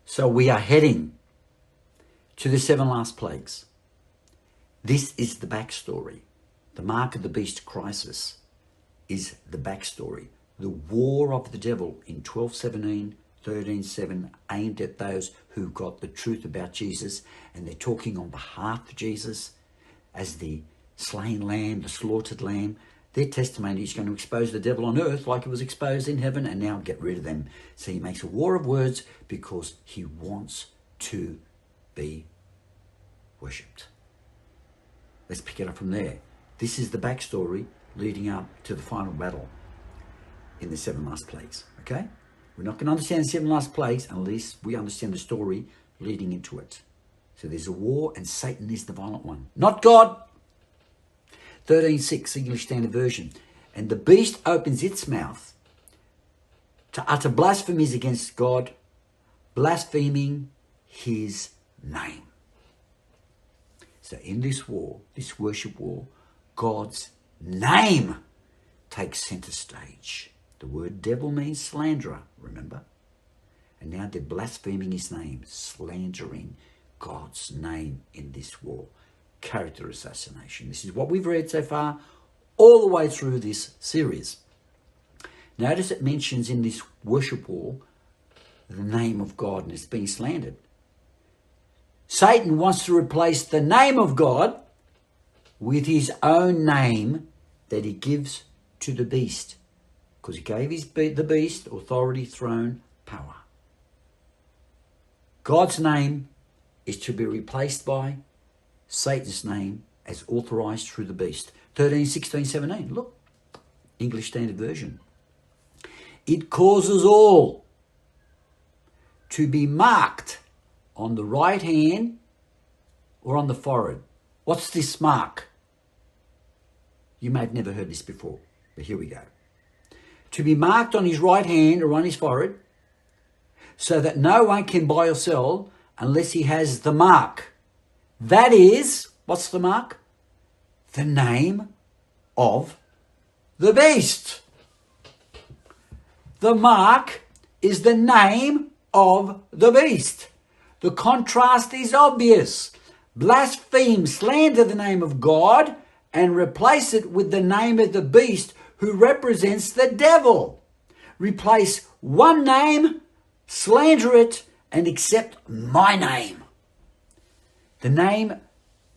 So we are heading to the 7 last plagues. This is the backstory. The mark of the beast crisis is the backstory. The war of the devil in 12:17, 13:7, aimed at those who got the truth about Jesus, and they're talking on behalf of Jesus as the slain lamb, the slaughtered lamb. Their testimony is going to expose the devil on earth like it was exposed in heaven, and now get rid of them. So he makes a war of words because he wants to be worshipped. Let's pick it up from there. This is the backstory leading up to the final battle in the 7 last plagues, okay? We're not going to understand the 7 last plagues unless we understand the story leading into it. So there's a war, and Satan is the violent one, not God. 13:6, English Standard Version. And the beast opens its mouth to utter blasphemies against God, blaspheming his name. So in this war, this worship war, God's name takes center stage. The word devil means slanderer, remember? And now they're blaspheming his name, slandering God's name in this war. Character assassination. This is what we've read so far, all the way through this series. Notice it mentions in this worship war the name of God, and it's being slandered. Satan wants to replace the name of God with his own name that he gives to the beast, because he gave the beast authority, throne, power. God's name is to be replaced by Satan's name as authorized through the beast. 13:16-17. Look, English Standard Version. It causes all to be marked on the right hand or on the forehead. What's this mark? You may have never heard this before, but here we go. To be marked on his right hand or on his forehead, so that no one can buy or sell unless he has the mark. That is, what's the mark? The name of the beast. The mark is the name of the beast. The contrast is obvious. Blaspheme, slander the name of God and replace it with the name of the beast who represents the devil. Replace one name, slander it, and accept my name. The name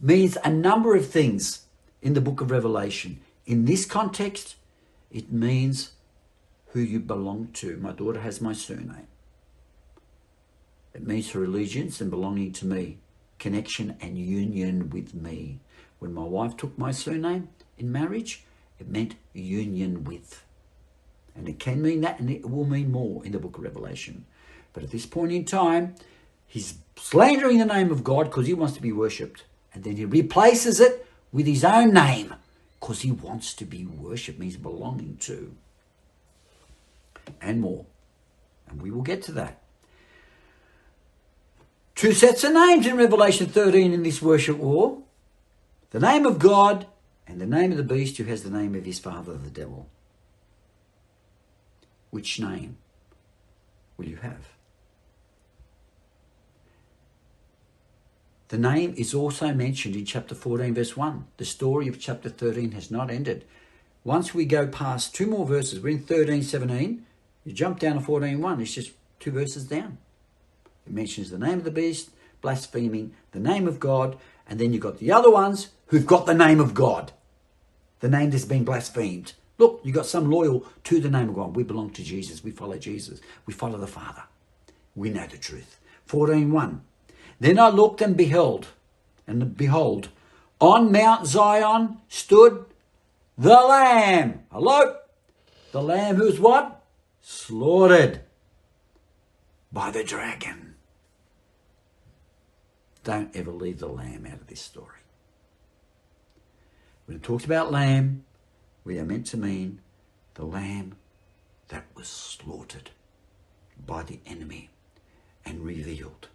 means a number of things in the book of Revelation. In this context, it means who you belong to. My daughter has my surname. It means her allegiance and belonging to me, connection and union with me. When my wife took my surname in marriage, it meant union with. And it can mean that, and it will mean more in the book of Revelation. But at this point in time, he's slandering the name of God because he wants to be worshipped. And then he replaces it with his own name because he wants to be worshipped, means belonging to. And more. And we will get to that. 2 sets of names in Revelation 13 in this worship war. The name of God and the name of the beast who has the name of his father, the devil. Which name will you have? The name is also mentioned in chapter 14, verse 1. The story of chapter 13 has not ended. Once we go past 2 more verses, we're in 13:17. You jump down to 14:1. It's just 2 verses down. It mentions the name of the beast, blaspheming the name of God, and then you've got the other ones who've got the name of God. The name that's been blasphemed. Look, you've got some loyal to the name of God. We belong to Jesus. We follow Jesus. We follow the Father. We know the truth. 14:1. Then I looked and beheld, on Mount Zion stood the Lamb. Hello? The Lamb who's what? Slaughtered by the dragon. Don't ever leave the Lamb out of this story. When it talks about Lamb, we are meant to mean the Lamb that was slaughtered by the enemy and revealed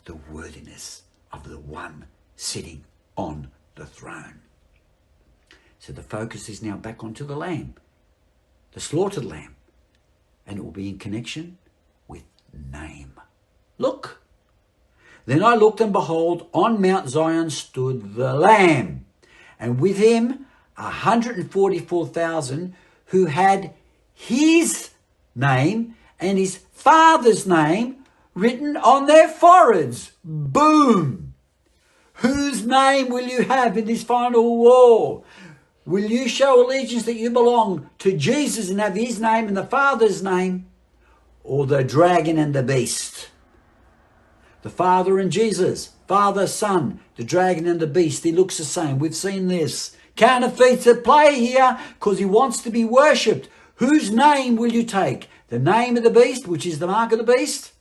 the worthiness of the one sitting on the throne. So the focus is now back onto the Lamb, the slaughtered Lamb, and it will be in connection with name. Look. Then I looked, and behold, on Mount Zion stood the Lamb, and with him 144,000 who had his name and his Father's name written on their foreheads. Boom! Whose name will you have in this final war? Will you show allegiance that you belong to Jesus and have his name and the Father's name, or the dragon and the beast? The Father and Jesus, Father, Son, the dragon and the beast, he looks the same. We've seen this. Counterfeits at play here because he wants to be worshipped. Whose name will you take? The name of the beast, which is the mark of the beast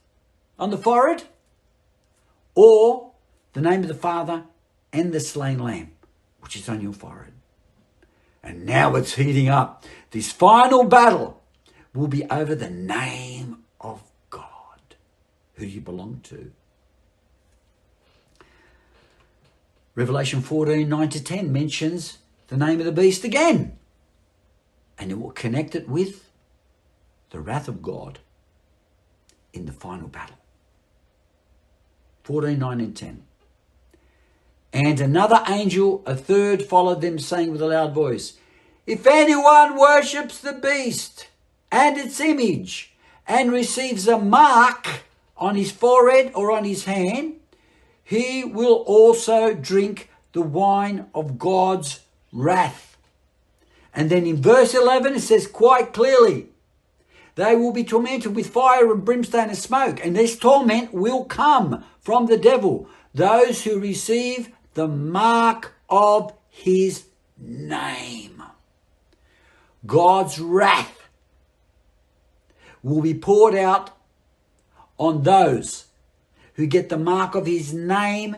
on the forehead, or the name of the Father and the slain lamb, which is on your forehead? And now it's heating up. This final battle will be over the name of God. Who do you belong to? Revelation 14, 9-10 mentions the name of the beast again. And it will connect it with the wrath of God in the final battle. 14, 9 and 10. And another angel, a third, followed them, saying with a loud voice, if anyone worships the beast and its image and receives a mark on his forehead or on his hand, he will also drink the wine of God's wrath. And then in verse 11 it says quite clearly, they will be tormented with fire and brimstone and smoke, and this torment will come from the devil, those who receive the mark of his name. God's wrath will be poured out on those who get the mark of his name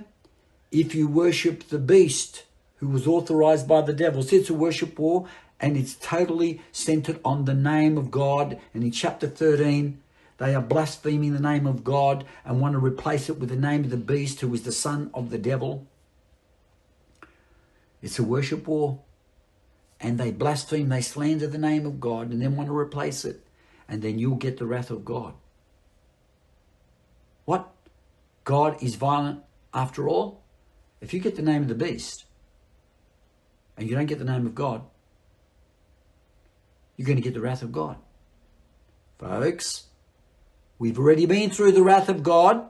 if you worship the beast who was authorized by the devil. So it's a worship war, and it's totally centered on the name of God. And in chapter 13, they are blaspheming the name of God and want to replace it with the name of the beast who is the son of the devil. It's a worship war. And they blaspheme, they slander the name of God and then want to replace it. And then you'll get the wrath of God. What? God is violent after all? If you get the name of the beast and you don't get the name of God, you're going to get the wrath of God. Folks, we've already been through the wrath of God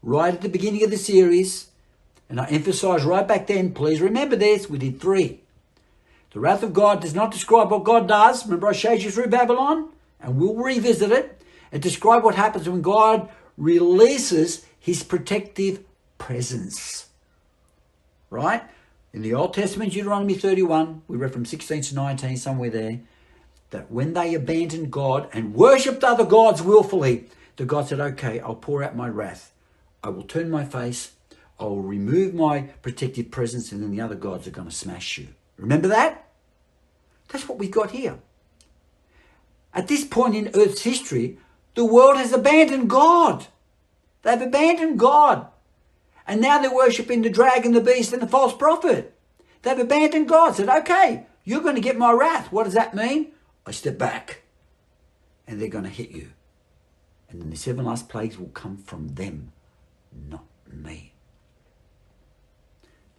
right at the beginning of the series. And I emphasized right back then, please remember this, we did 3. The wrath of God does not describe what God does. Remember I showed you through Babylon? And we'll revisit it. It describes what happens when God releases his protective presence. Right? In the Old Testament, Deuteronomy 31, we read from 16 to 19, somewhere there, that when they abandoned God and worshipped other gods willfully, the God said, okay, I'll pour out my wrath. I will turn my face. I will remove my protective presence, and then the other gods are going to smash you. Remember that? That's what we've got here. At this point in Earth's history, the world has abandoned God. They've abandoned God. And now they're worshipping the dragon, the beast, and the false prophet. They've abandoned God. Said, okay, you're going to get my wrath. What does that mean? I step back. And they're going to hit you. And then the 7 last plagues will come from them, not me.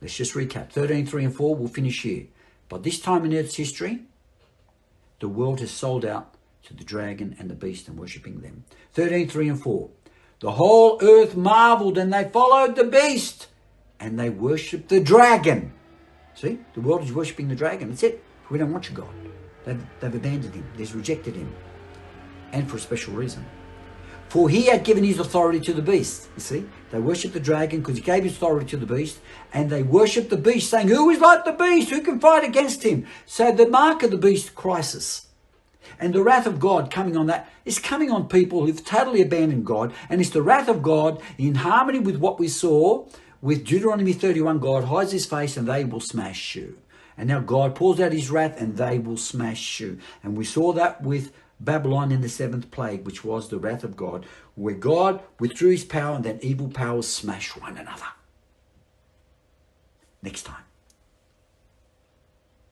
Let's just recap. 13, 3 and 4, we'll finish here. By this time in Earth's history, the world has sold out to the dragon and the beast and worshipping them. 13, 3 and 4. The whole earth marveled, and they followed the beast, and they worshipped the dragon. See, the world is worshipping the dragon. That's it. We don't want your God. They've abandoned him. They've rejected him. And for a special reason. For he had given his authority to the beast. You see, they worshipped the dragon because he gave his authority to the beast. And they worshipped the beast, saying, who is like the beast? Who can fight against him? So the mark of the beast, crisis. And the wrath of God coming on that is coming on people who've totally abandoned God. And it's the wrath of God in harmony with what we saw with Deuteronomy 31. God hides his face and they will smash you. And now God pours out his wrath and they will smash you. And we saw that with Babylon in the 7th plague, which was the wrath of God, where God withdrew his power and then evil powers smash one another. Next time.